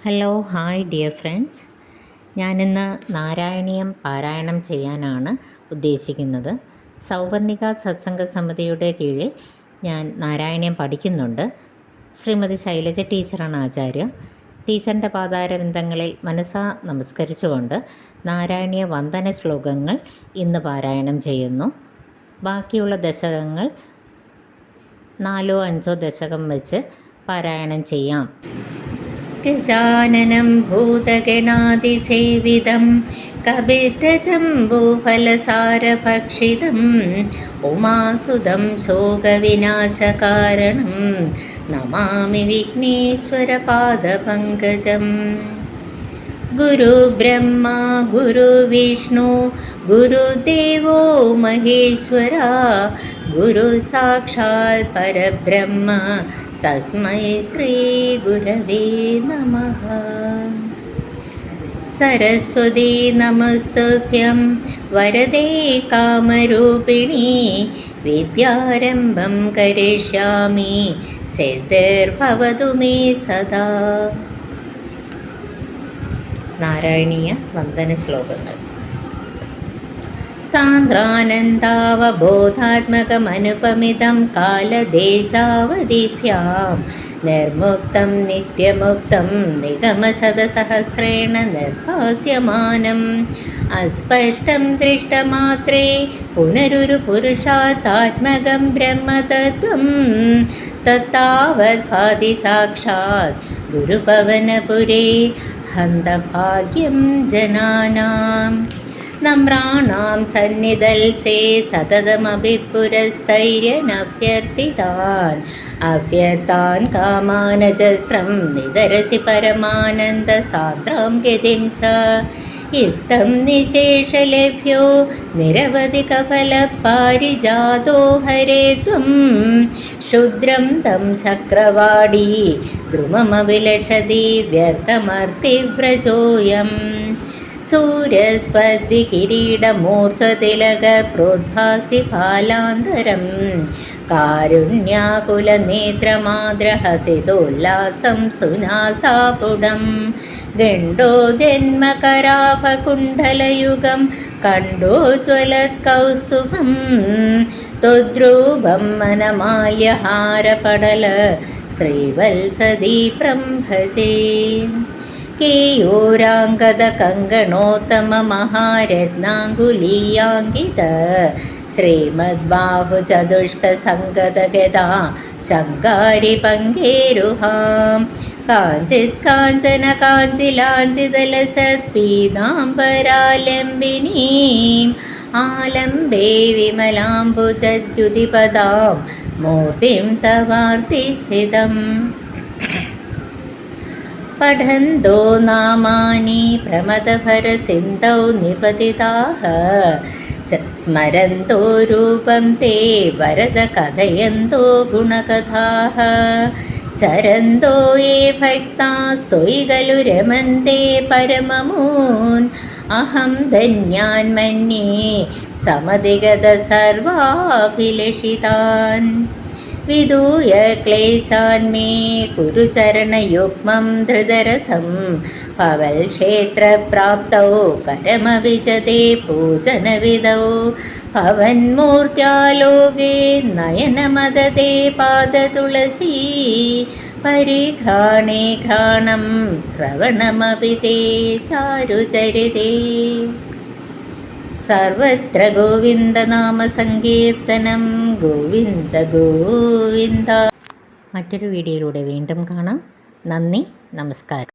Hello hi dear friends. ഞാനിന്ന് നാരായണീയം പാരായണം ചെയ്യാനാണ് ഉദ്ദേശിക്കുന്നത്. സൗവർണിക സത്സംഗ സമിതിയുടെ കീഴിൽ ഞാൻ നാരായണീയം പഠിക്കുന്നുണ്ട്. ശ്രീമതി ശൈലജ ടീച്ചറാണ് ആചാര്യ. ടീച്ചറിൻ്റെ പാതാരവിന്ദങ്ങളിൽ മനസ്സാ നമസ്കരിച്ചുകൊണ്ട് നാരായണീയ വന്ദന ശ്ലോകങ്ങൾ ഇന്ന് പാരായണം ചെയ്യുന്നു. ബാക്കിയുള്ള ദശകങ്ങൾ 4-5 ദശകം വെച്ച് പാരായണം ചെയ്യാം. ഗജാനനം ഭൂതഗണാതിസേവിതം കപിത്തജംബൂഫലസാരഭക്ഷിതം ഉമാസുതം ശോകവിനാശകാരണം നമാമി വിഘ്നേശ്വരപാദപങ്കജം. ഗുരുബ്രഹ്മ ഗുരുവിഷ്ണു ഗുരുദേവോ മഹേശ്വര ഗുരു സാക്ഷാത് പരബ്രഹ്മ തസ്മൈ ശ്രീ ഗുരവേ നമഃ. സരസ്വതീ നമസ്തുഭ്യം വരദേ കാമരൂപിണി വിദ്യാരംഭം കരിഷ്യാമി സിദ്ധിർഭവതു മേ സദാ. നാരായണീയ വന്ദന ശ്ലോകങ്ങൾ. സാന്ദ്രാനന്ദാവബോധാത്മകമനുപമിതം കാലദേശാവധിഭ്യാം നിർമുക്തം നിത്യമുക്തം നിഗമശതസഹസ്രേണ നിർഭാസ്യമാനം അസ്പഷ്ടം ദൃഷ്ടമാത്രേ പുനരുരു പുരുഷാർത്ഥാത്മകം ബ്രഹ്മതത്വം തത്താവത് ഭാതി സാക്ഷാത് ഗുരുപവനപുരേ ഹന്തഭാഗ്യം ജനാനാം. നമ്രാണാം സന്നിധൽസേ സതതമഭിപുരസ്ഥൈര്യനഭ്യർത്ഥിതാൻ അഭ്യർത്ഥാൻ കാമാനജസ്രം വിതരസി പരമാനന്ദ സാന്ദ്രാം ഗതിം ച. ഇത്തം നിശേഷലഭ്യോ നിരവധി കഫലപാരിജാതോ ഹരേ ത്വം ക്ഷുദ്രം തം ശക്രവാടീ ദ്രുമമവിലഷതി വ്യർത്ഥമർത്തിവ്രജോയം. സൂര്യസ്പർദ്ധി കിരീടമൂർധതിലക പ്രോദ്ഭാസി ഫാലാന്തരം കാരുണ്യാകുലനേത്രമാദ്രഹസിതോല്ലാസം സുനാസാപുടം. ഗണ്ഡോജന്മകരാഭകുണ്ഡലയുഗം കണ്ടോജ്വലത്കൗസുഭം ത്വദ്രൂപം മനമാല്യഹാരപടല ശ്രീവത്സദീപ്രം ഭജേ. കേയൂരാംഗദ കങ്കണോത്തമമഹാരത്നാങ്കുലീയാങ്കിത ശ്രീമദ്ബാഹുചതുഷ്കസംഗതഗദാ ശങ്കാരി പങ്കേരുഹാം. കാഞ്ചിത് കാഞ്ചന കാഞ്ചിലാഞ്ചിതലസത്പീതാംബരാലംബിനീം ആലംബേ വിമലാംബുജദ്യുതിപദാം മൂർത്തിം തവാർത്തിച്ചിതം. പഠന്തോ നാമാനി പ്രമദഭരസിന്ധൗ നിപതിതാഃ സ്മരന്തോ രൂപം തേ വരദ കഥയന്തോ ഗുണകഥാഃ. ചരന്തോ യേ ഭക്താസ്ത്വയി ഖലു രമന്തെ പരമമൂൻ അഹം ധന്യാൻ മന്യേ സമധിഗത സർവാഭിലഷിതാൻ. വിദൂയ ക്ലേശാൻ മേ കുരു ചരണയുഗ്മം ധൃതരസം ഭവൽ ക്ഷേത്രപ്രാപ്തൗ കരമവിജതേ പൂജനവിധൗ ഭവന്മൂർത്യാലോകേ നയനമദതേ പാദതുളസീ പരിഘ്രാണേ ഘ്രാണം ശ്രവണമപി തേ ചാരുചരിതേ. സർവത്ര ഗോവിന്ദനാമ സങ്കീർത്തനം ഗോവിന്ദ ഗോവിന്ദ. മറ്റൊരു വീഡിയോയിലൂടെ വീണ്ടും കാണാം. നന്ദി, നമസ്കാരം.